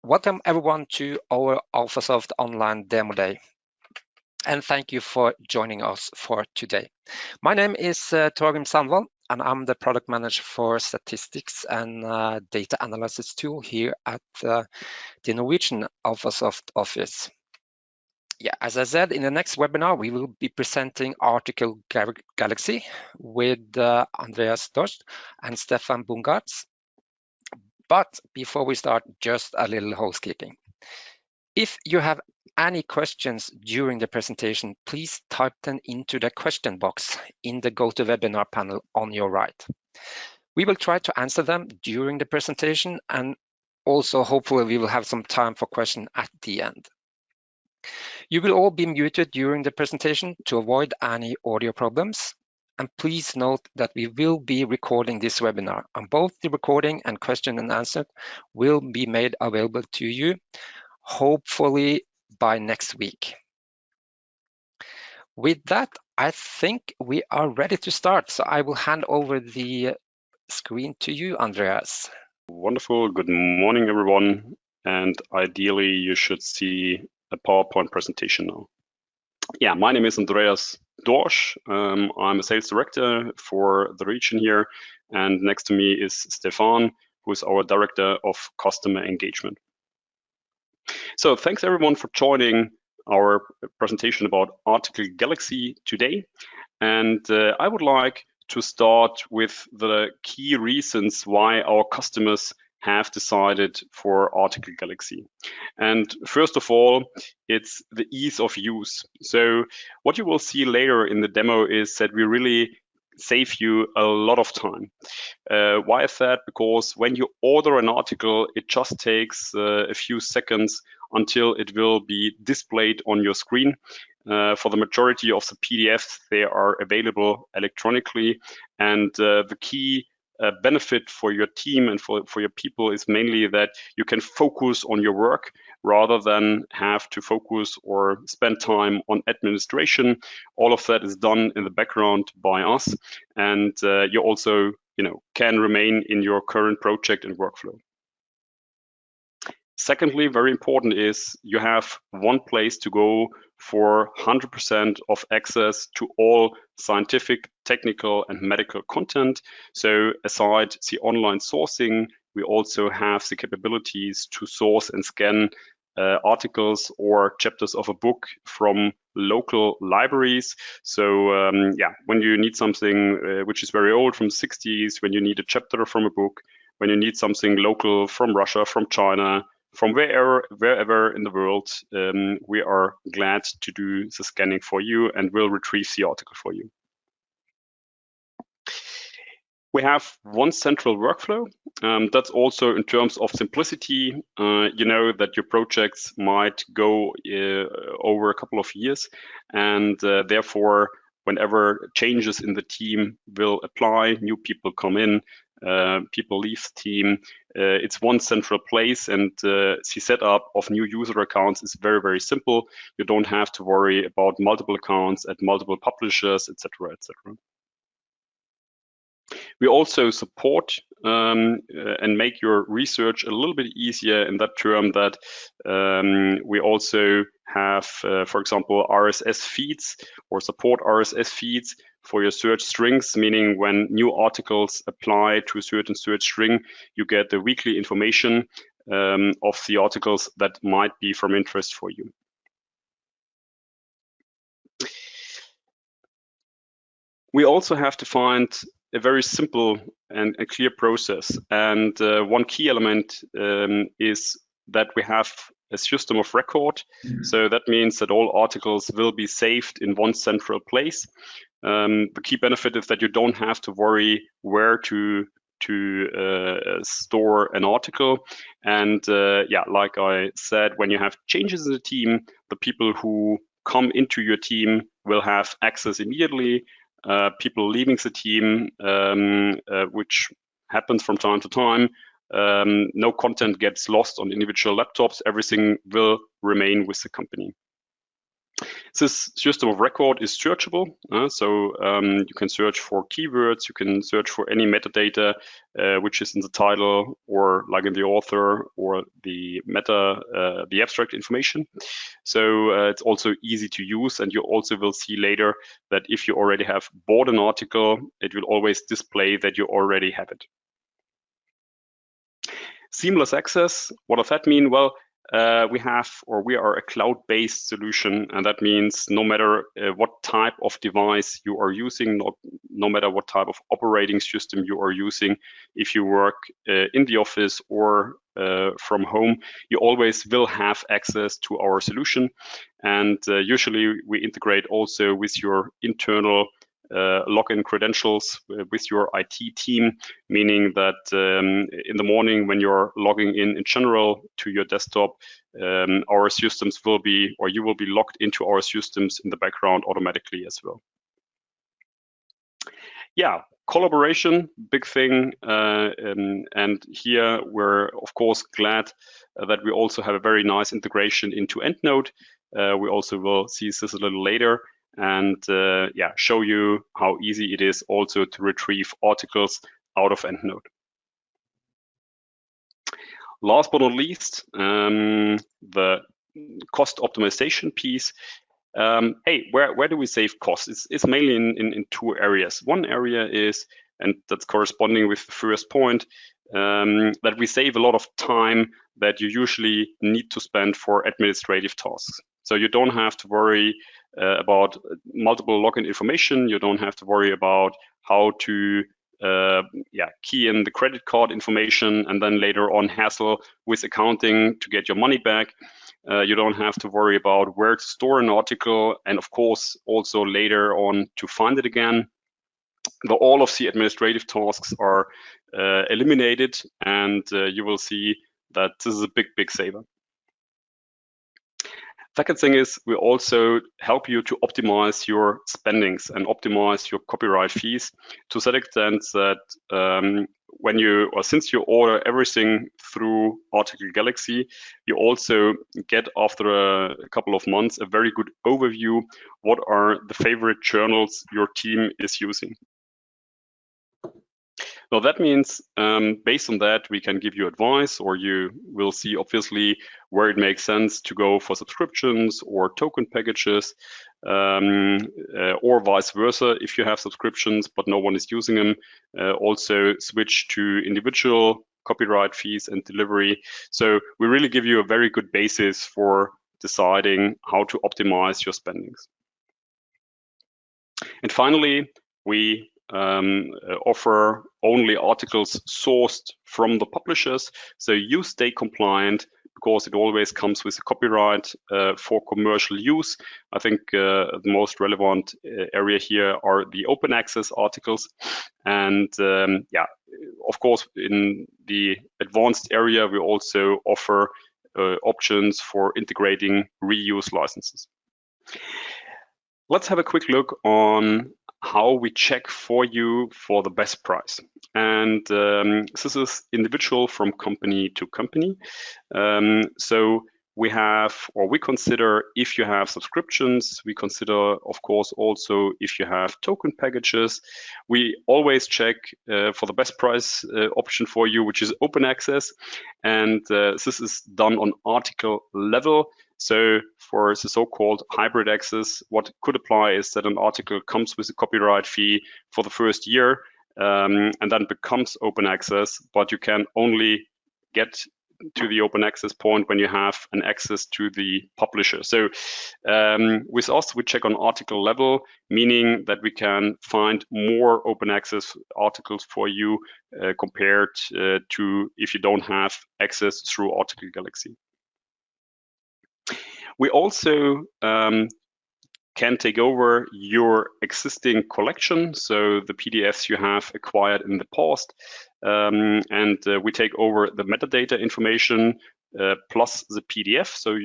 Welcome everyone to our Alfasoft online demo day. And thank you for joining us for today. My name is Torgrim Sandvold, and I'm the product manager for statistics and data analysis tool here at the Norwegian Alfasoft office. Yeah, as I said, in the next webinar, we will be presenting Article Galaxy with Andreas Dorst and Stefan Bungartz. But before we start, just a little housekeeping. If you have any questions during the presentation, please type them into the question box in the GoToWebinar panel on your right. We will try to answer them during the presentation, and also hopefully we will have some time for questions at the end. You will all be muted during the presentation to avoid any audio problems. And please note that we will be recording this webinar, and both the recording and question and answer will be made available to you, hopefully by next week. With that, I think we are ready to start. So I will hand over the screen to you, Andreas. Wonderful. Good morning, everyone. And ideally, you should see a PowerPoint presentation now. Yeah, my name is Andreas Dorsch. I'm a sales director for the region here. And next to me is Stefan, who is our director of customer engagement. So thanks everyone for joining our presentation about Article Galaxy today. And I would like to start with the key reasons why our customers have decided for Article Galaxy. And first of all, it's the ease of use. So what you will see later in the demo is that we really save you a lot of time. Why is that? Because when you order an article, it just takes a few seconds until it will be displayed on your screen. For the majority of the PDFs, they are available electronically. And the key benefit for your team and for your people is mainly that you can focus on your work rather than have to focus or spend time on administration. All of that is done in the background by us, and you also can remain in your current project and workflow. Secondly, very important is you have one place to go for 100% of access to all scientific, technical, and medical content. So aside the online sourcing, we also have the capabilities to source and scan articles or chapters of a book from local libraries. So when you need something which is very old from the 60s, when you need a chapter from a book, when you need something local from Russia, from China, from wherever in the world, we are glad to do the scanning for you and will retrieve the article for you. We have one central workflow. That's also in terms of simplicity. You know that your projects might go over a couple of years, and therefore, whenever changes in the team will apply, new people come in, people leave the team, it's one central place, and the setup of new user accounts is very, very simple. You don't have to worry about multiple accounts at multiple publishers, etc., etc. We also support and make your research a little bit easier in that term that we also have, for example, RSS feeds or support RSS feeds for your search strings, meaning when new articles apply to a certain search string, you get the weekly information of the articles that might be from interest for you. We also have to find a very simple and a clear process. And one key element is that we have a system of record. So that means that all articles will be saved in one central place. The key benefit is that you don't have to worry where to store an article. And like I said, when you have changes in the team, the people who come into your team will have access immediately. People leaving the team, which happens from time to time, no content gets lost on individual laptops. Everything will remain with the company. This system of record is searchable, so you can search for keywords, you can search for any metadata which is in the title or like in the author or the the abstract information. So it's also easy to use, and you also will see later that if you already have bought an article, it will always display that you already have it. Seamless access, what does that mean? Well, we are a cloud-based solution, and that means no matter what type of device you are using, no matter what type of operating system you are using, if you work in the office or from home, you always will have access to our solution. And usually we integrate also with your internal login credentials with your IT team, meaning that in the morning when you're logging in general to your desktop, our systems will be, or you will be logged into our systems in the background automatically as well. Yeah, collaboration, big thing. And here we're of course glad that we also have a very nice integration into EndNote. We also will see this a little later, and yeah, show you how easy it is also to retrieve articles out of EndNote. Last but not least, the cost optimization piece. Hey, where do we save costs? It's mainly in two areas. One area is, and that's corresponding with the first point, that we save a lot of time that you usually need to spend for administrative tasks. So you don't have to worry about multiple login information. You don't have to worry about how to key in the credit card information and then later on hassle with accounting to get your money back. You don't have to worry about where to store an article, and of course also later on to find it again. All of the administrative tasks are eliminated, and you will see that this is a big saver. Second thing is we also help you to optimize your spendings and optimize your copyright fees to that extent that since you order everything through Article Galaxy, you also get after a couple of months a very good overview what are the favorite journals your team is using. Now that means based on that, we can give you advice, or you will see obviously where it makes sense to go for subscriptions or token packages, or vice versa. If you have subscriptions but no one is using them, also switch to individual copyright fees and delivery. So we really give you a very good basis for deciding how to optimize your spendings. And finally, we offer only articles sourced from the publishers, so you stay compliant because it always comes with a copyright for commercial use. I think the most relevant area here are the open access articles, and yeah, of course in the advanced area we also offer options for integrating reuse licenses. Let's have a quick look on how we check for you for the best price. And this is individual from company to company. So we have, or we consider if you have subscriptions, we consider, of course, also if you have token packages. We always check for the best price option for you, which is open access. And this is done on article level. So for the so-called hybrid access, what could apply is that an article comes with a copyright fee for the first year and then becomes open access, but you can only get to the open access point when you have an access to the publisher. So with us, we check on article level, meaning that we can find more open access articles for you compared to if you don't have access through Article Galaxy. We also can take over your existing collection, so the PDFs you have acquired in the past, and we take over the metadata information plus the PDF. So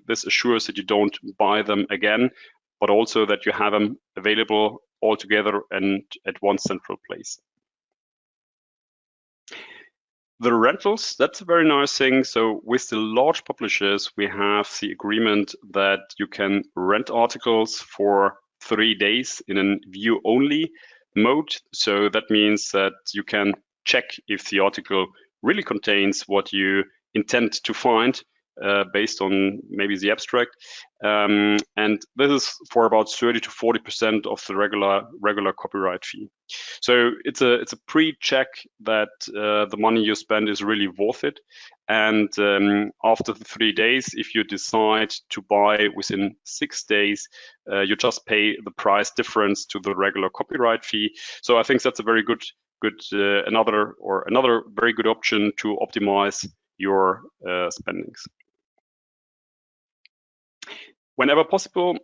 this assures that you don't buy them again, but also that you have them available all together and at one central place. The rentals, that's a very nice thing. So with the large publishers, we have the agreement that you can rent articles for 3 days in a view-only mode. So that means that you can check if the article really contains what you intend to find based on maybe the abstract. And this is for about 30 to 40% of the regular copyright fee. So it's a pre-check that the money you spend is really worth it. And after the 3 days, if you decide to buy within 6 days, you just pay the price difference to the regular copyright fee. So I think that's a very good another very good option to optimize your spendings. Whenever possible,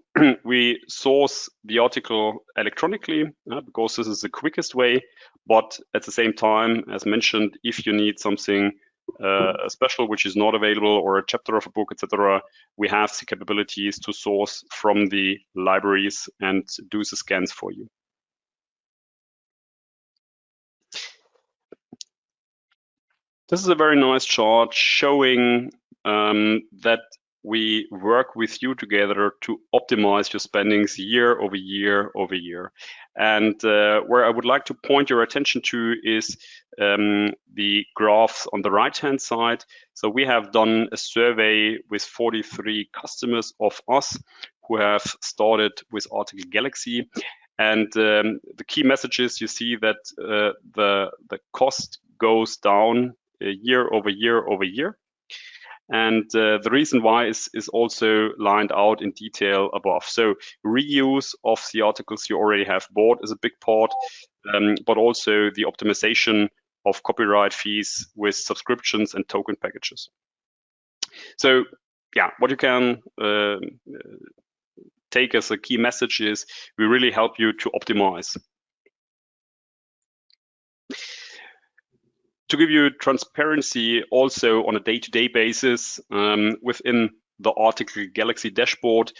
we source the article electronically because this is the quickest way. But at the same time, as mentioned, if you need something special which is not available, or a chapter of a book, etc., we have the capabilities to source from the libraries and do the scans for you. This is a very nice chart showing that we work with you together to optimize your spendings year over year over year. And where I would like to point your attention to is the graphs on the right-hand side. So we have done a survey with 43 customers of us who have started with Article Galaxy. And the key message is you see that the cost goes down year over year over year. And the reason why is also lined out in detail above. So reuse of the articles you already have bought is a big part, but also the optimization of copyright fees with subscriptions and token packages. So yeah, what you can take as a key message is we really help you to optimize. To give you transparency also on a day-to-day basis, within the Article Galaxy dashboard,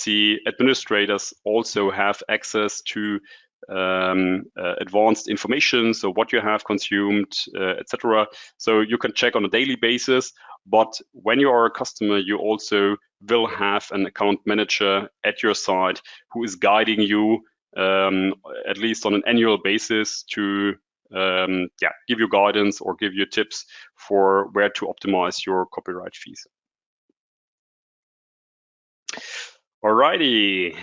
the administrators also have access to advanced information, so what you have consumed, etc. So you can check on a daily basis, but when you are a customer, you also will have an account manager at your side who is guiding you at least on an annual basis to give you guidance or give you tips for where to optimize your copyright fees. Alrighty,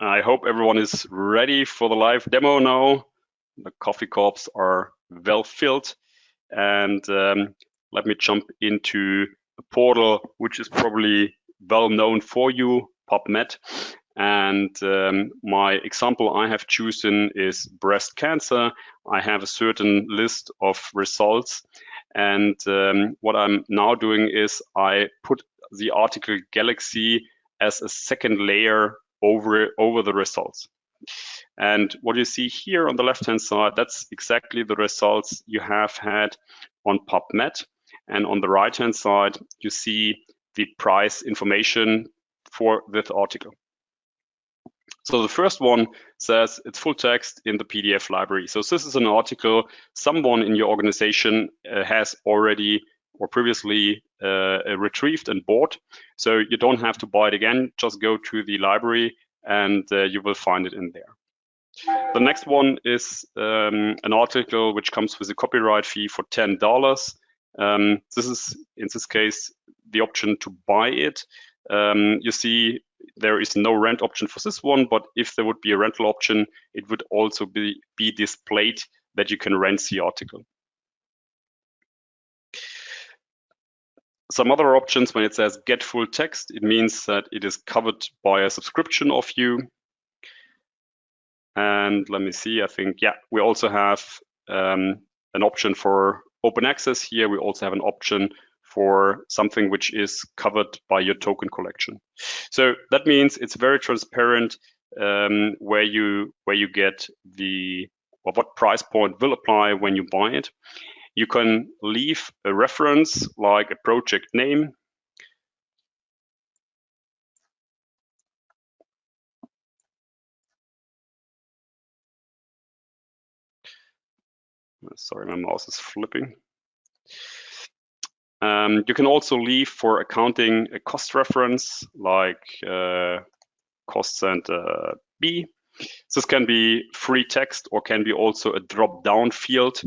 I hope everyone is ready for the live demo now. The coffee cups are well filled, and let me jump into a portal which is probably well known for you, PubMed. And my example I have chosen is breast cancer. I have a certain list of results. And what I'm now doing is I put the Article Galaxy as a second layer over the results. And what you see here on the left-hand side, that's exactly the results you have had on PubMed. And on the right-hand side, you see the price information for this article. So the first one says it's full text in the PDF library. So this is an article someone in your organization has already or previously retrieved and bought. So you don't have to buy it again, just go to the library and you will find it in there. The next one is an article which comes with a copyright fee for $10. This is, in this case, the option to buy it. You see there is no rent option for this one, but if there would be a rental option, it would also be displayed that you can rent the article. Some other options, when it says get full text, it means that it is covered by a subscription of you. And let me see, I think, yeah, we also have an option for open access here. We also have an option for something which is covered by your token collection. So that means it's very transparent where you get or what price point will apply when you buy it. You can leave a reference like a project name. Sorry, my mouse is flipping. You can also leave for accounting a cost reference like cost center B. This can be free text or can be also a drop-down field.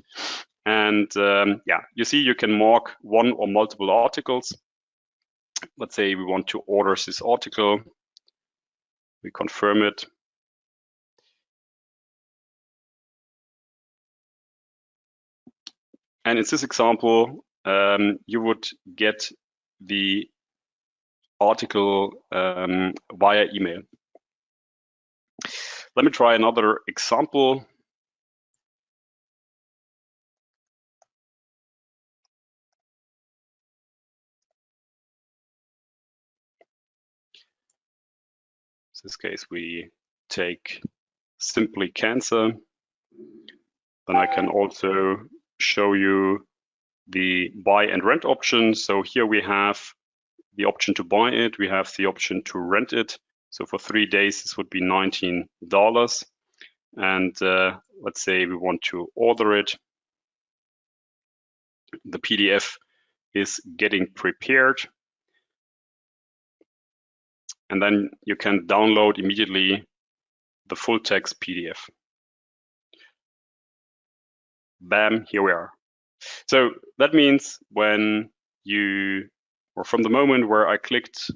And yeah, you see you can mark one or multiple articles. Let's say we want to order this article. We confirm it. And in this example, you would get the article via email. Let me try another example. In this case, we take simply cancer. Then I can also show you the buy and rent option. So here we have the option to buy it. We have the option to rent it. So for 3 days, this would be $19. And let's say we want to order it. The PDF is getting prepared. And then you can download immediately the full text PDF. Bam, here we are. So that means when you, or from the moment where I clicked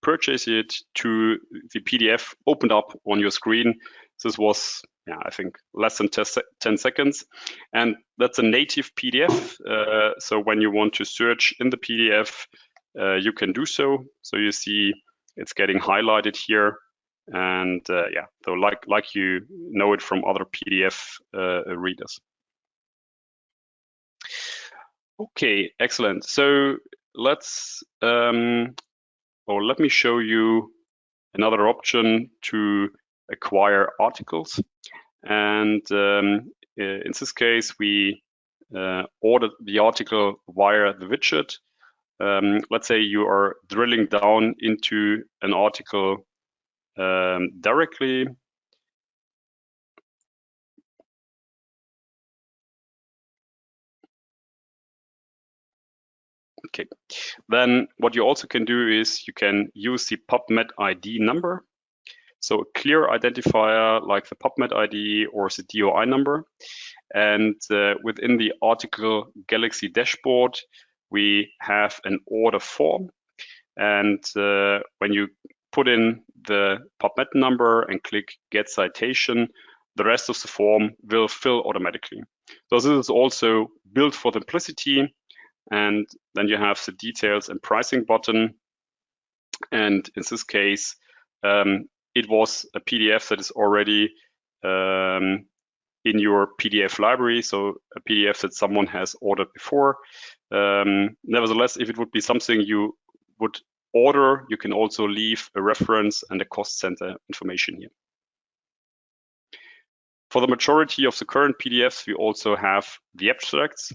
purchase it to the PDF opened up on your screen, this was, yeah, I think less than 10 seconds. And that's a native PDF. So when you want to search in the PDF, you can do so. So you see it's getting highlighted here. And yeah, so like you know it from other PDF readers. Okay, excellent. So let's let me show you another option to acquire articles. And in this case, we ordered the article via the widget. Let's say you are drilling down into an article directly. Okay, then what you also can do is you can use the PubMed ID number. So a clear identifier like the PubMed ID or the DOI number. And within the article Galaxy dashboard, we have an order form. And when you put in the PubMed number and click Get Citation, the rest of the form will fill automatically. So this is also built for simplicity. And then you have the details and pricing button. And in this case, it was a PDF that is already in your PDF library, so a PDF that someone has ordered before. Nevertheless, if it would be something you would order, you can also leave a reference and a cost center information here. For the majority of the current PDFs, we also have the abstracts.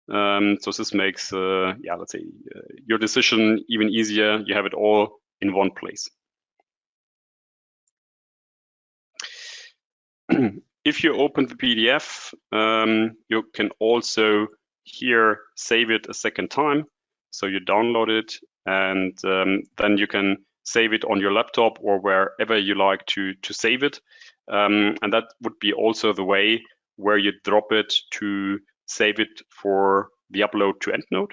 So this makes, yeah, let's say your decision even easier. You have it all in one place. If you open the PDF, you can also here save it a second time. So you download it and then you can save it on your laptop or wherever you like to save it. And that would be also the way where you drop it to save it for the upload to EndNote.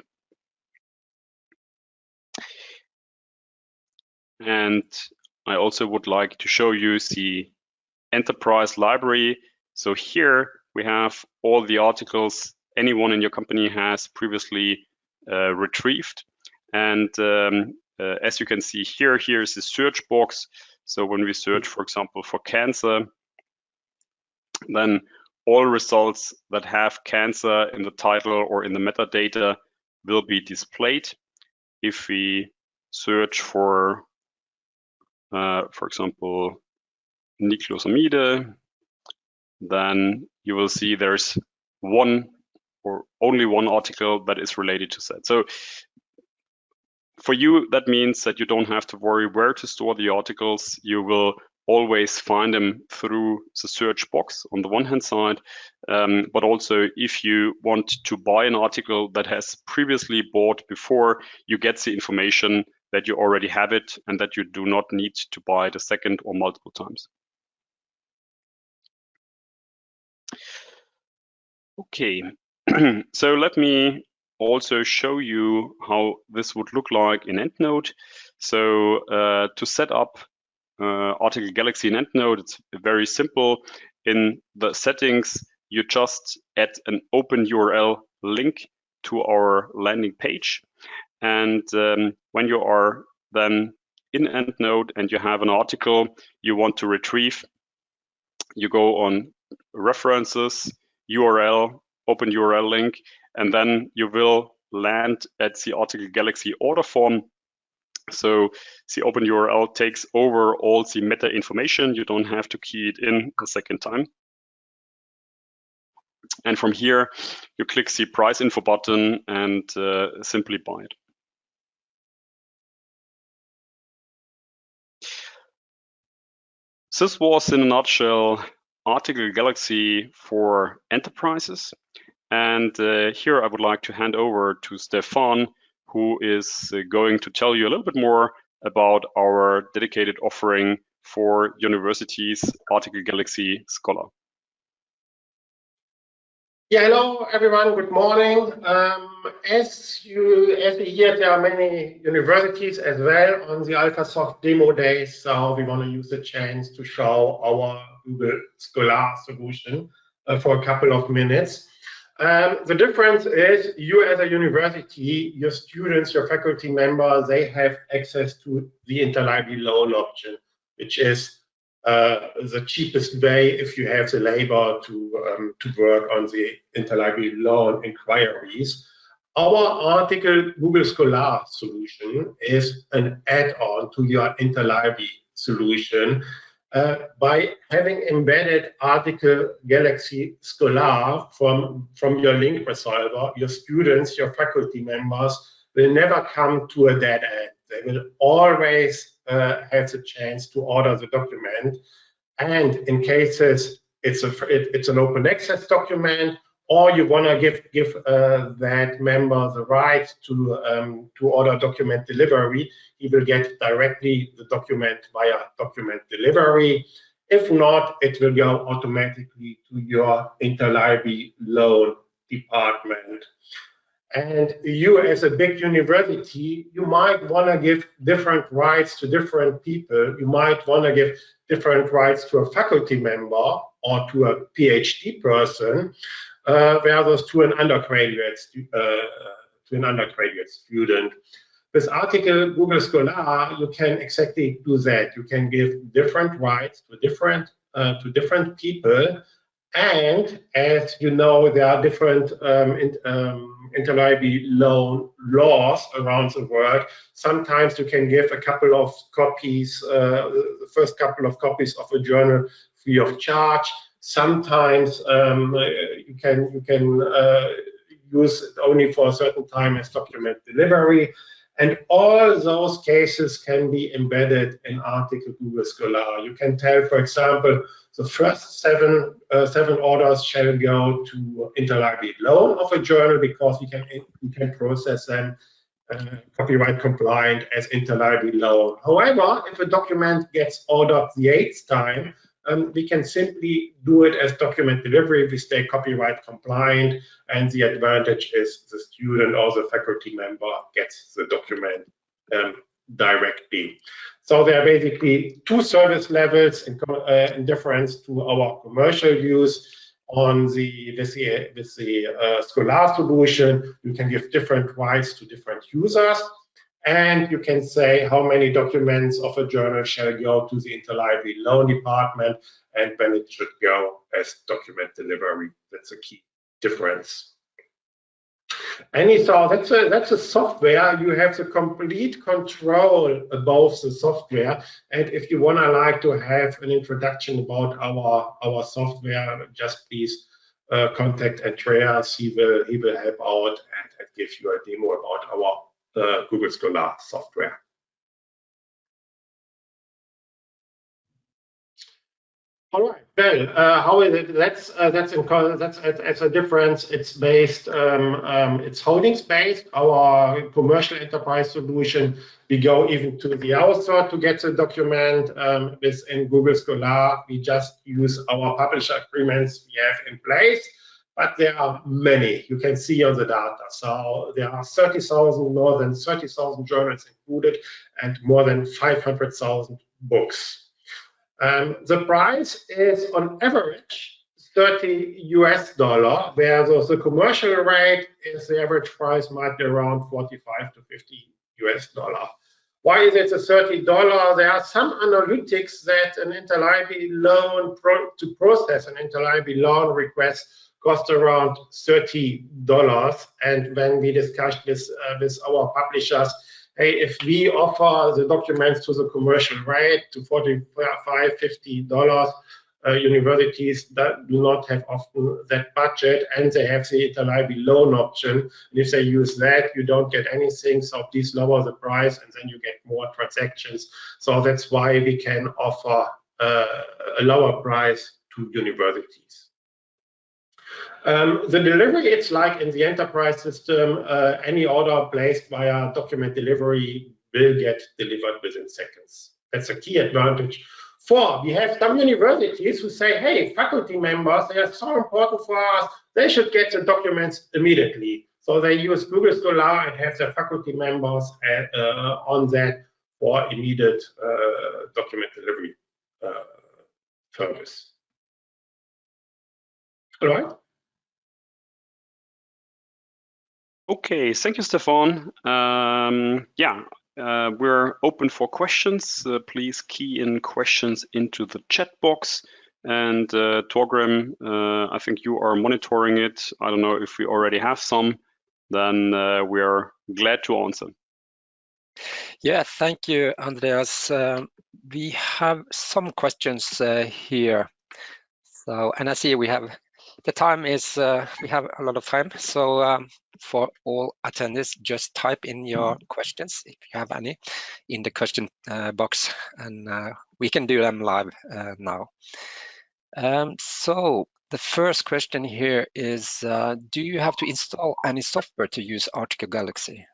And I also would like to show you the enterprise library. So here we have all the articles anyone in your company has previously retrieved. And as you can see here, here's the search box. So when we search, for example, for cancer, then all results that have cancer in the title or in the metadata will be displayed. If we search for example, nucleosamide, then you will see there's one or only one article that is related to that. So for you, that means that you don't have to worry where to store the articles. You will always find them through the search box on the one hand side, but also if you want to buy an article that has previously bought before, you get the information that you already have it and that you do not need to buy it a second or multiple times. Okay, so let me also show you how this would look like in EndNote. So to set up Article Galaxy in EndNote, it's very simple. In the settings, you just add an open URL link to our landing page. And when you are then in EndNote and you have an article you want to retrieve, you go on References, URL, open URL link, and then you will land at the Article Galaxy order form. So the open URL takes over all the meta information. You don't have to key it in a second time. And from here, you click the price info button and simply buy it. This was, in a nutshell, Article Galaxy for enterprises. And here I would like to hand over to Stefan, who is going to tell you a little bit more about our dedicated offering for universities, Article Galaxy Scholar. Yeah, hello everyone, good morning. As we hear, there are many universities as well on the Alfasoft demo days, so we want to use the chance to show our Google Scholar solution for a couple of minutes. The difference is you as a university, your students, your faculty members, they have access to the interlibrary loan option, which is the cheapest way if you have the labor to work on the interlibrary loan inquiries. Our Article Google Scholar solution is an add-on to your interlibrary solution. By having embedded Article Galaxy Scholar from your link resolver, your students, your faculty members will never come to a dead end. They will always have the chance to order the document. And in cases it's an open access document, or you want to give that member the right to order document delivery, he will get directly the document via document delivery. If not, it will go automatically to your interlibrary loan department. And you, as a big university, you might want to give different rights to different people. You might want to give different rights to a faculty member or to a PhD person, versus to an undergraduate student. With Article Google Scholar, you can exactly do that. You can give different rights to different people. And as you know, there are different interlibrary loan laws around the world. Sometimes you can give a couple of copies, the first couple of copies of a journal free of charge. Sometimes you can use it only for a certain time as document delivery. And all those cases can be embedded in Article Google Scholar. You can tell, for example, the first seven orders shall go to interlibrary loan of a journal because we can process them copyright compliant as interlibrary loan. However, if a document gets ordered the 8th time, we can simply do it as document delivery. We stay copyright compliant, and the advantage is the student or the faculty member gets the document directly. So there are basically two service levels in difference to our commercial use. On with the Scholar solution, you can give different rights to different users, and you can say how many documents of a journal shall go to the interlibrary loan department and when it should go as document delivery. That's a key difference. Anyhow, that's a software. You have the complete control above the software. And if you want to have an introduction about our software, just please contact Andreas. He will help out and give you a demo about our Google Scholar software. All right. Well, how is it? That's a difference. It's based. It's holdings based. Our commercial enterprise solution, we go even to the author to get the document. Within Google Scholar, we just use our publisher agreements we have in place. But there are many. You can see on the data. So there are 30,000, more than 30,000 journals included, and more than 500,000 books. The price is on average $30 US, whereas the commercial rate is the average price might be around 45 to 50 US. Why is it a $30? There are some analytics that an interlibrary loan to process an interlibrary loan request cost around $30. And when we discussed this with our publishers, hey, if we offer the documents to the commercial rate to $45, $50, universities that do not have often that budget, and they have the interlibrary loan option. And if they use that, you don't get anything. So please lower the price, and then you get more transactions. So that's why we can offer a lower price to universities. The delivery, it's like in the enterprise system, any order placed via document delivery will get delivered within seconds. That's a key advantage. We have some universities who say, hey, faculty members, they are so important for us, they should get the documents immediately. So they use Google Scholar and have their faculty members on that for immediate document delivery service. All right. Okay, thank you, Stefan. We're open for questions. Please key in questions into the chat box. And Torgrim, I think you are monitoring it. I don't know if we already have some, then we are glad to answer. Yeah, thank you, Andreas. We have some questions here. So, and I see we have, the time is, we have a lot of time. So for all attendees, just type in your questions, if you have any, in the question box, and we can do them live now. So the first question here is, do you have to install any software to use Article Galaxy?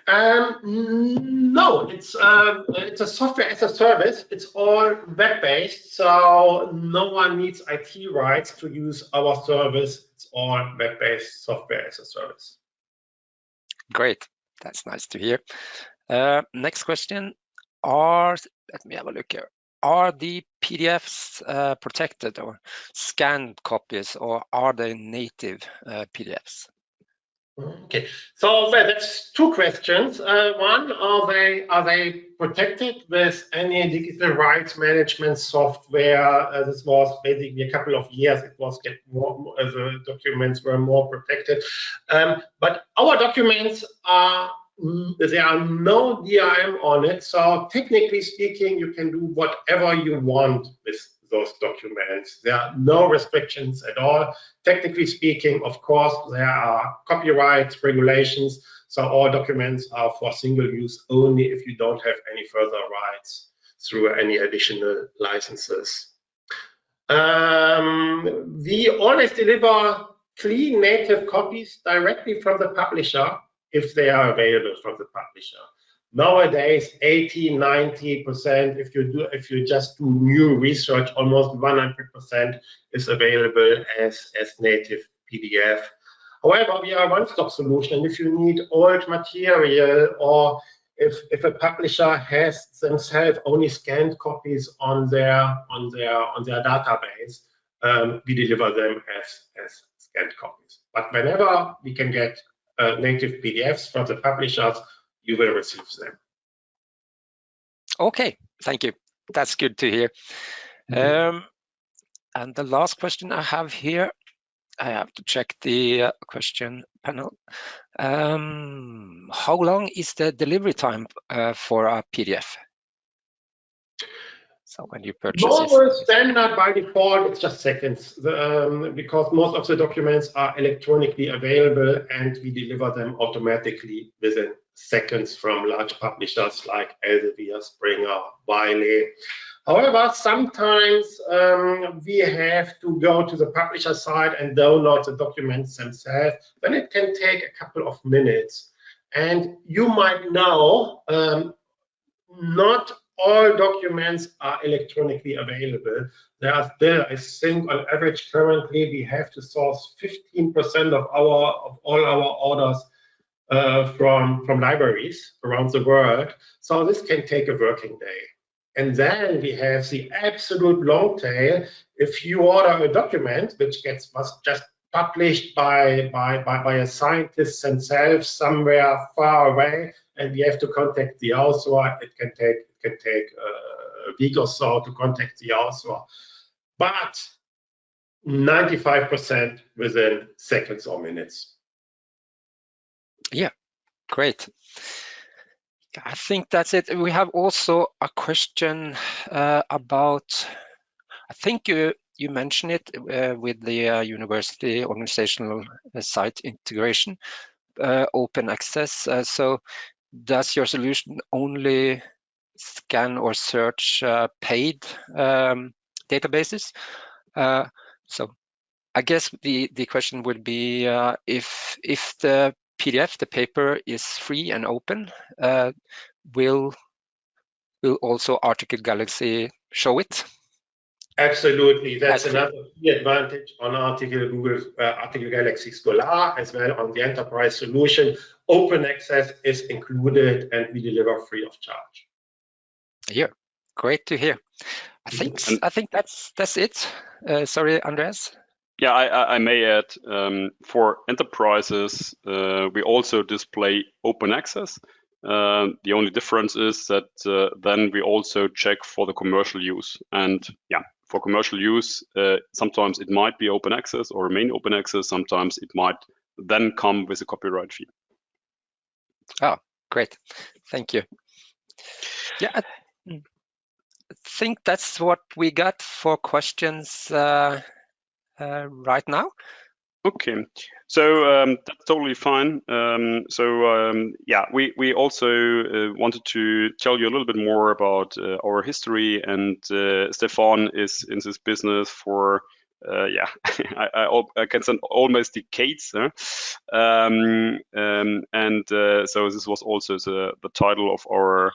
No, it's a software as a service. It's all web-based, so no one needs IT rights to use our service. It's all web-based software as a service. Great, that's nice to hear. Next question: let me have a look here. Are the PDFs protected or scanned copies, or are they native PDFs? Okay, so that's two questions. One, are they protected with any digital rights management software? This was basically a couple of years. It was the documents were more protected, but our documents are. There are no DRM on it, so technically speaking, you can do whatever you want with those documents. There are no restrictions at all. Technically speaking, of course, there are copyright regulations, so all documents are for single use only if you don't have any further rights through any additional licenses. We always deliver clean native copies directly from the publisher if they are available from the publisher. Nowadays, 80–90%, if you just do new research, almost 100% is available as native PDF. However, we are a one-stop solution, and if you need old material, or if a publisher has themselves only scanned copies on their database, we deliver them as scanned copies. But whenever we can get native PDFs from the publishers, you will receive them. Okay, thank you. That's good to hear. And the last question I have here, I have to check the question panel. How long is the delivery time for a PDF? So when you purchase normal standard by default, it's just seconds, because most of the documents are electronically available, and we deliver them automatically within seconds from large publishers like Elsevier, Springer, Wiley. However, sometimes we have to go to the publisher side and download the documents themselves, then it can take a couple of minutes. And you might know not all documents are electronically available. There are still, I think, on average, currently we have to source 15% of all our orders from libraries around the world. So this can take a working day. And then we have the absolute long tail. If you order a document which was just published by a scientist themselves somewhere far away, and we have to contact the author, it can take a week or so to contact the author. But 95% within seconds or minutes. Yeah, great. I think that's it. We have also a question about, I think you mentioned it with the university organizational site integration, open access. So does your solution only scan or search paid databases? So I guess the question would be if the PDF, the paper, is free and open, will also Article Galaxy show it? Absolutely, that's another key advantage on Article Galaxy Scholar, as well on the enterprise solution. Open access is included, and we deliver free of charge. Yeah, great to hear. I think that's it. Sorry, Andreas. Yeah, I may add, for enterprises, we also display open access. The only difference is that then we also check for the commercial use. And yeah, for commercial use, sometimes it might be open access or remain open access. Sometimes it might then come with a copyright fee. Oh, great. Thank you. Yeah, I think that's what we got for questions right now. Okay, so that's totally fine. Yeah, we also wanted to tell you a little bit more about our history, and Stefan is in this business for yeah, I can say almost decades. So this was also the title of our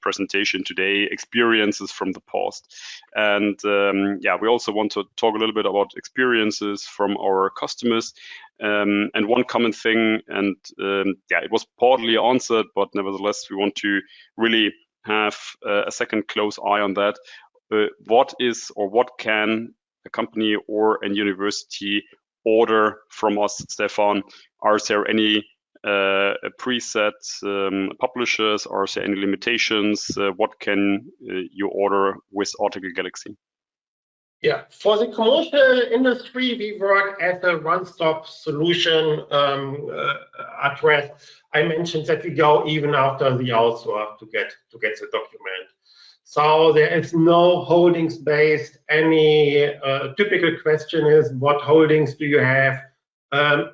presentation today, experiences from the past. And yeah, we also want to talk a little bit about experiences from our customers. And one common thing, and yeah, it was partly answered, but nevertheless, we want to really have a second close eye on that. What is, or what can a company or a university order from us, Stefan? Are there any preset publishers? Are there any limitations? What can you order with Article Galaxy? Yeah, for the commercial industry, we work as a one-stop solution address. I mentioned that we go even after the author to get the document. So there is no holdings based. Any typical question is, what holdings do you have?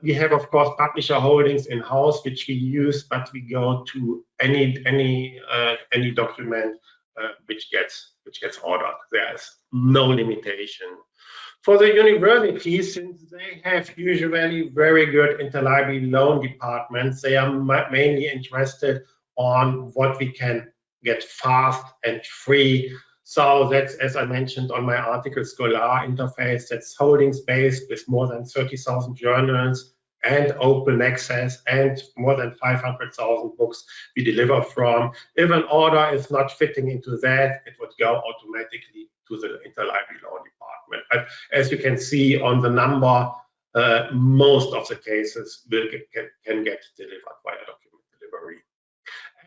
We have, of course, publisher holdings in house, which we use, but we go to any document which gets ordered. There's no limitation. For the universities, since they have usually very good interlibrary loan departments, they are mainly interested on what we can get fast and free. So that's, as I mentioned on my Article Scholar interface, that's holdings based with more than 30,000 journals and open access and more than 500,000 books we deliver from. If an order is not fitting into that, it would go automatically to the interlibrary loan department. But as you can see on the number, most of the cases can get delivered via document delivery.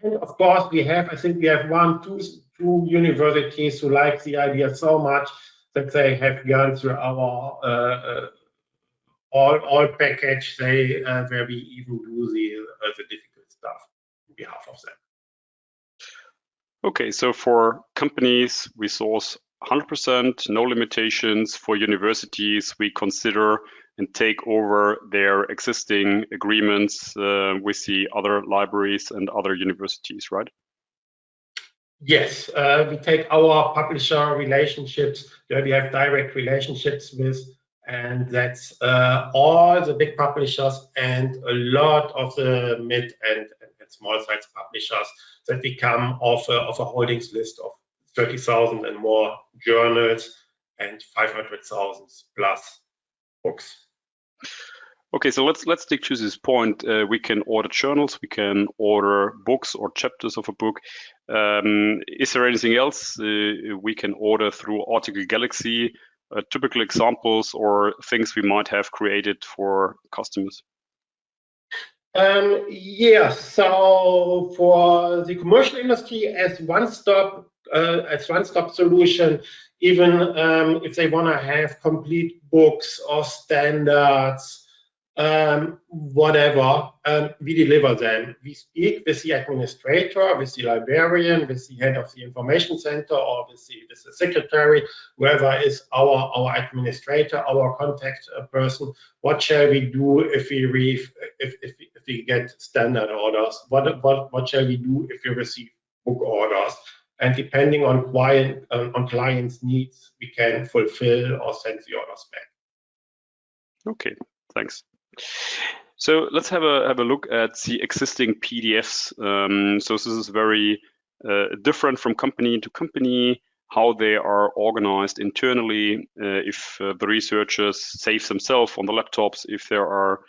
And of course, I think we have two universities who like the idea so much that they have gone through our all package, where we even do the difficult stuff on behalf of them. Okay, so for companies, we source 100%, no limitations. For universities, we consider and take over their existing agreements with the other libraries and other universities, right? Yes, we take our publisher relationships that we have direct relationships with, and that's all the big publishers and a lot of the mid and small size publishers that we come off a holdings list of 30,000 and more journals and 500,000 plus books. Okay, so let's stick to this point. We can order journals, we can order books or chapters of a book. Is there anything else we can order through Article Galaxy? Typical examples or things we might have created for customers? Yeah, so for the commercial industry as one-stop solution, even if they want to have complete books or standards, whatever, we deliver them. We speak with the administrator, with the librarian, with the head of the information center, or with the secretary, whoever is our administrator, our contact person. What shall we do if we get standard orders? What shall we do if we receive book orders? And depending on clients' needs, we can fulfill or send the orders back. Okay, thanks. So let's have a look at the existing PDFs. So this is very different from company to company, how they are organized internally, if the researchers save themselves on the laptops, if there are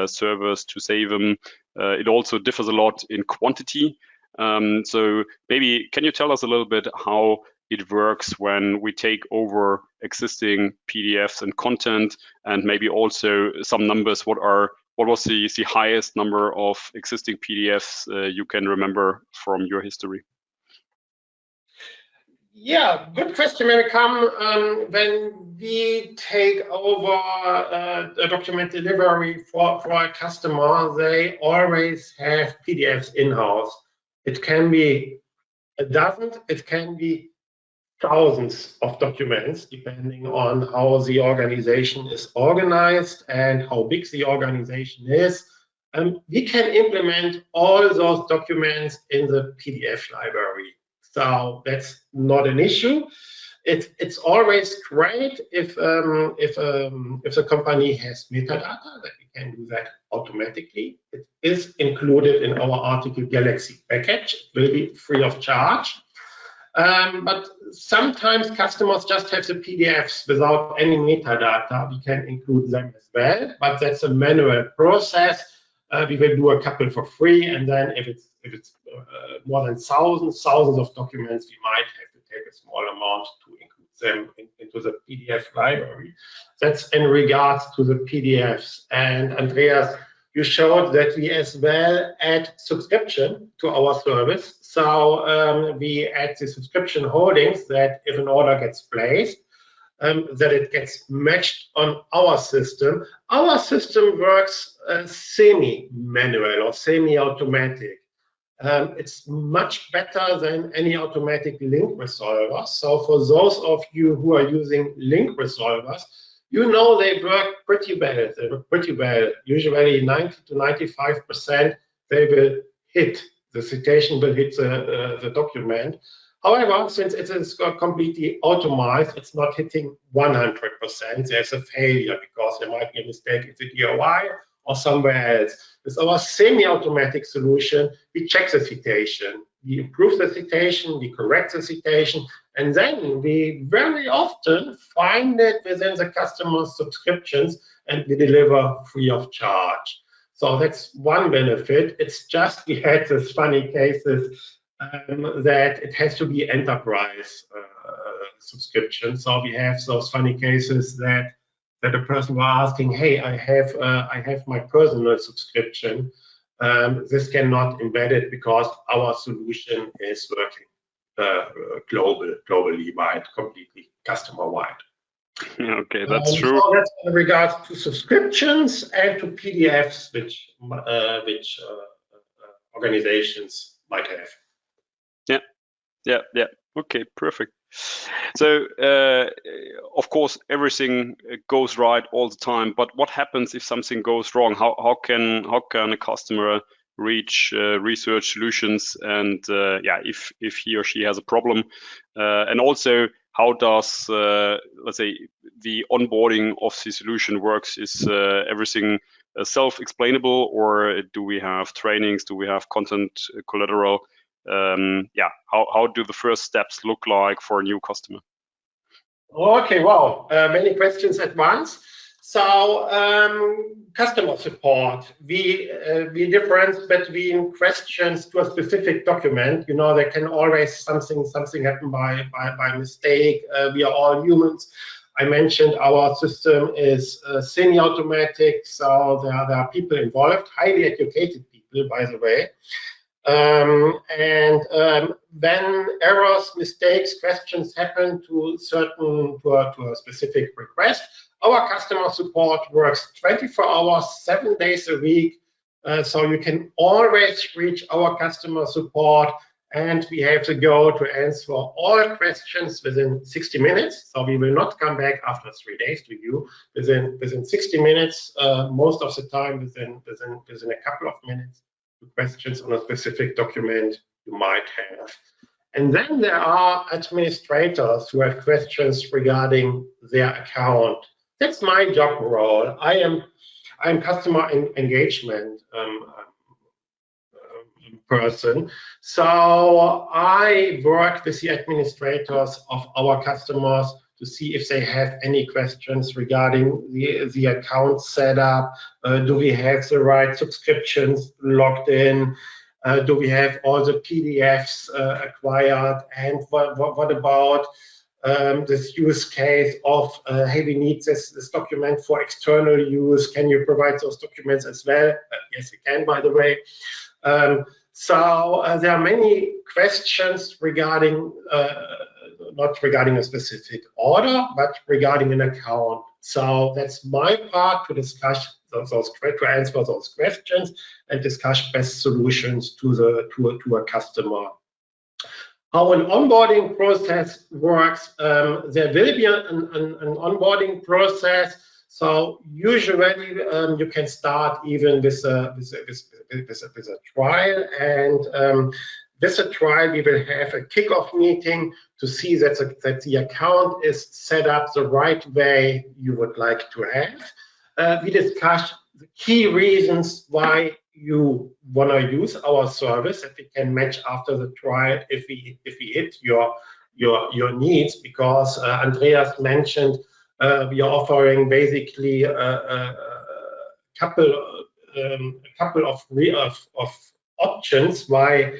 servers to save them. It also differs a lot in quantity. So maybe can you tell us a little bit how it works when we take over existing PDFs and content, and maybe also some numbers? What was the highest number of existing PDFs you can remember from your history? Yeah, good question, Malcolm. When we take over a document delivery for a customer, they always have PDFs in-house. It can be a dozen, it can be thousands of documents, depending on how the organization is organized and how big the organization is. We can implement all those documents in the PDF library. So that's not an issue. It's always great if the company has metadata, that we can do that automatically. It is included in our Article Galaxy package. It will be free of charge. But sometimes customers just have the PDFs without any metadata. We can include them as well, but that's a manual process. We will do a couple for free, and then if it's more than thousands of documents, we might have to take a small amount to include them into the PDF library. That's in regards to the PDFs. And Andreas, you showed that we as well add subscription to our service. So we add the subscription holdings that if an order gets placed, that it gets matched on our system. Our system works semi-manual or semi-automatic. It's much better than any automatic link resolver. So for those of you who are using link resolvers, you know they work pretty well. They work pretty well. Usually 90 to 95%, they will hit, the citation will hit the document. However, since it is completely automated, it's not hitting 100%. There's a failure because there might be a mistake in the DOI or somewhere else. With our semi-automatic solution, we check the citation, we improve the citation, we correct the citation, and then we very often find it within the customer's subscriptions and we deliver free of charge. So that's one benefit. It's just we had this funny cases that it has to be enterprise subscription. So we have those funny cases that a person was asking, hey, I have my personal subscription. This cannot embed it because our solution is working globally wide, completely customer wide. Okay, that's true. So that's in regards to subscriptions and to PDFs, which organizations might have. Yeah. Okay, perfect. So, of course, everything goes right all the time. But what happens if something goes wrong? How can a customer reach research solutions, and yeah, if he or she has a problem, and also how does let's say the onboarding of the solution works? Is everything self-explainable, or do we have trainings? Do we have content collateral? Yeah, how do the first steps look like for a new customer? Okay, wow, many questions at once. So customer support, we difference between questions to a specific document. You know, there can always something happen by mistake. We are all humans. I mentioned our system is semi-automatic, so there are people involved, highly educated people, by the way. When errors, mistakes, questions happen to a specific request, our customer support works 24 hours, 7 days a week. So you can always reach our customer support, and we have to go to answer all questions within 60 minutes. So we will not come back after 3 days to you. Within 60 minutes, most of the time within a couple of minutes. Questions on a specific document you might have. And then there are administrators who have questions regarding their account. That's my job role. I'm customer engagement person. So I work with the administrators of our customers to see if they have any questions regarding the account setup. Do we have the right subscriptions logged in? Do we have all the PDFs acquired? And what about this use case of, hey, we need this document for external use. Can you provide those documents as well? Yes, we can, by the way. So there are many questions regarding, not regarding a specific order, but regarding an account. So that's my part to discuss to answer those questions and discuss best solutions to a customer. How an onboarding process works, there will be an onboarding process. So usually you can start even with a trial, and with a trial we will have a kickoff meeting to see that the account is set up the right way you would like to have. We discuss the key reasons why you want to use our service, that we can match after the trial if we hit your needs, because Andreas mentioned we are offering basically a couple of options why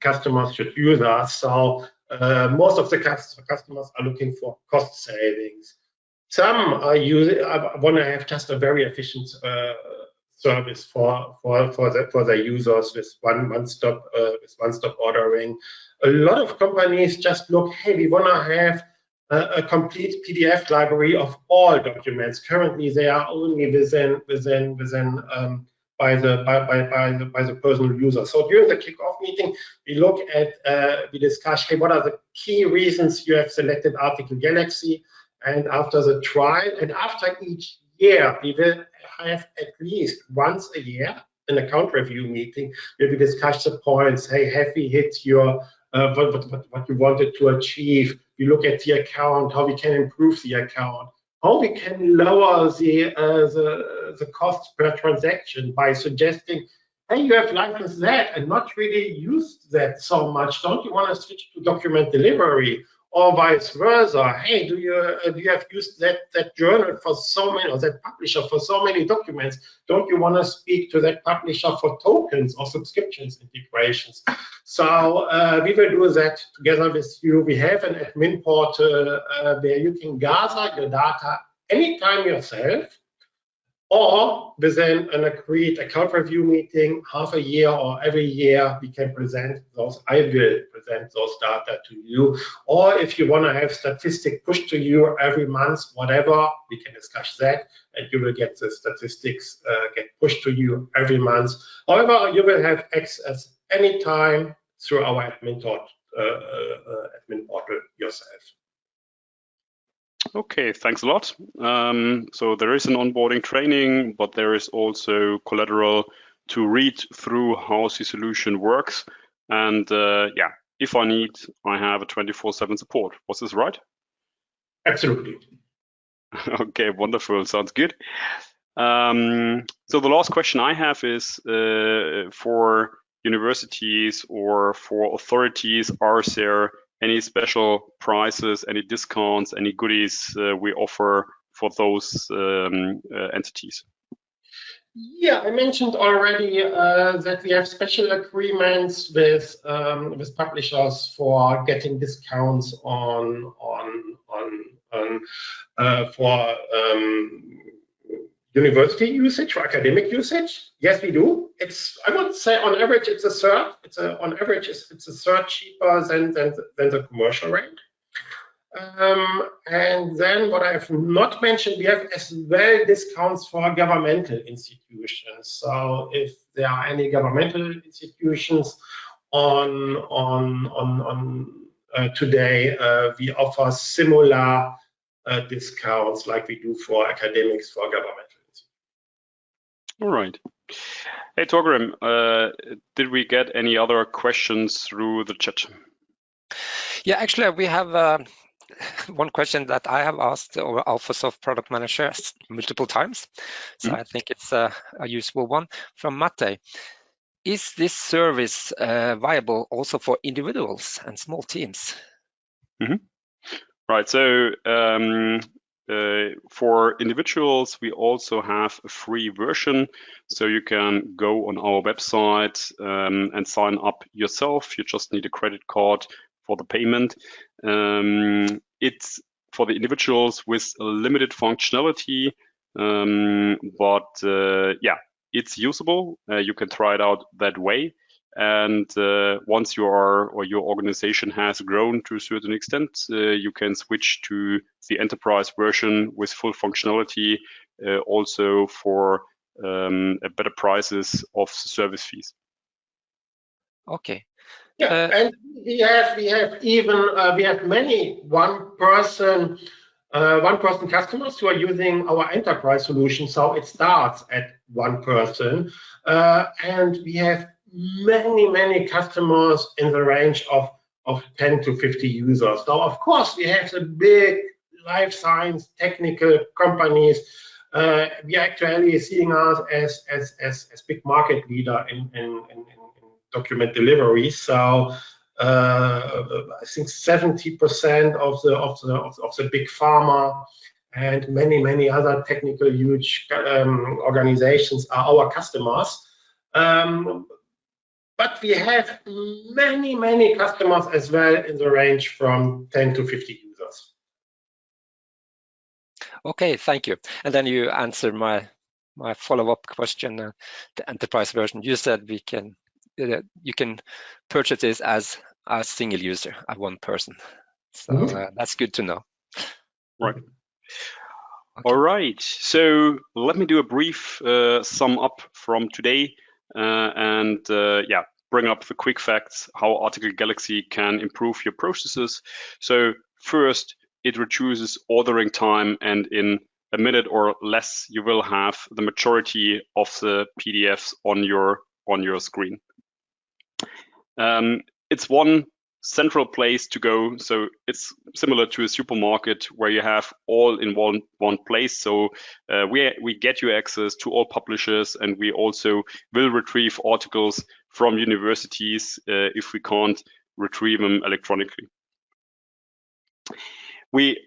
customers should use us. So most of the customers are looking for cost savings. Some are want to have just a very efficient service for their users with one-stop ordering. A lot of companies just look, hey, we want to have a complete PDF library of all documents. Currently, they are only within by the personal user. So during the kickoff meeting, we discuss, hey, what are the key reasons you have selected Article Galaxy? And after the trial, and after each year, we will have at least once a year an account review meeting where we discuss the points. Hey, have we hit your what you wanted to achieve? We look at the account, how we can improve the account, how we can lower the cost per transaction by suggesting, hey, you have liked that and not really used that so much. Don't you want to switch to document delivery? Or vice versa. Hey, do you have used that journal for so many, or that publisher for so many documents? Don't you want to speak to that publisher for tokens or subscriptions integrations? So we will do that together with you. We have an admin portal where you can gather your data anytime yourself, or within an agreed account review meeting, half a year or every year, we can present those. I will present those data to you. Or if you want to have statistics pushed to you every month, whatever, we can discuss that, and you will get the statistics get pushed to you every month. However, you will have access anytime through our admin portal yourself. Okay, thanks a lot. So there is an onboarding training, but there is also collateral to read through how the solution works. And yeah, if I need, I have a 24/7 support. Was this right? Absolutely. Okay, wonderful. Sounds good. So the last question I have is for universities or for authorities, are there any special prices, any discounts, any goodies we offer for those entities? Yeah, I mentioned already that we have special agreements with publishers for getting discounts for university usage or academic usage. Yes, we do. I would say on average it's a third. On average it's a third cheaper than the commercial rate. And then what I have not mentioned, we have as well discounts for governmental institutions. So if there are any governmental institutions today, we offer similar discounts like we do for academics for governmental institutions. All right. Hey, Torgrim, did we get any other questions through the chat? Yeah, actually, we have one question that I have asked our Alfasoft product managers multiple times. So I think it's a useful one from Mate. Is this service viable also for individuals and small teams? Right. So for individuals, we also have a free version. So you can go on our website and sign up yourself. You just need a credit card for the payment. It's for the individuals with a limited functionality, but yeah, it's usable. You can try it out that way. And once you are or your organization has grown to a certain extent, you can switch to the enterprise version with full functionality, also for better prices of service fees. Okay. Yeah, and we have many one-person customers who are using our enterprise solution. So it starts at one person, and we have many customers in the range of 10 to 50 users. So of course we have the big life science technical companies. We are actually seeing us as big market leader in document delivery. So I think 70% of the big pharma and many other technical huge organizations are our customers. But we have many customers as well in the range from 10 to 50 users. Okay, thank you. And then you answered my follow-up question, the enterprise version. You said you can purchase this as a single user, as one person. So that's good to know. Right. Okay. All right. So let me do a brief sum up from today. And yeah, bring up the quick facts how Article Galaxy can improve your processes. So first, it reduces ordering time, and in a minute or less, you will have the majority of the PDFs on your screen. It's one central place to go. So it's similar to a supermarket where you have all in one place. So we get you access to all publishers, and we also will retrieve articles from universities if we can't retrieve them electronically. We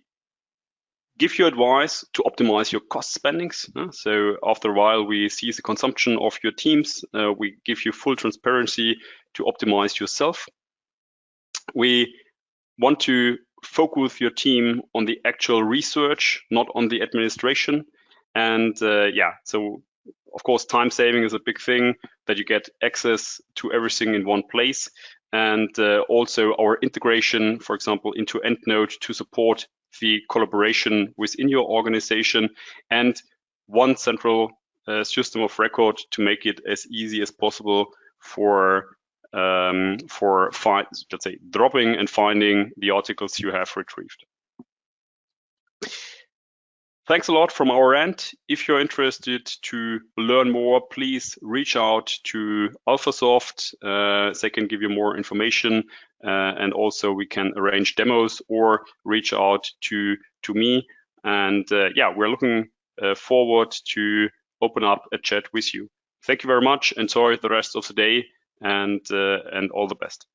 give you advice to optimize your cost spendings. So after a while, we see the consumption of your teams. We give you full transparency to optimize yourself. We want to focus your team on the actual research, not on the administration. And yeah, so of course, time saving is a big thing, that you get access to everything in one place. And also our integration, for example, into EndNote to support the collaboration within your organization, and one central system of record to make it as easy as possible for let's say dropping and finding the articles you have retrieved. thanks a lot from our end. If you're interested to learn more, please reach out to Alfasoft. They can give you more information, and also we can arrange demos or reach out to me. And yeah, we're looking forward to open up a chat with you. Thank you very much. Enjoy the rest of the day, and all the best.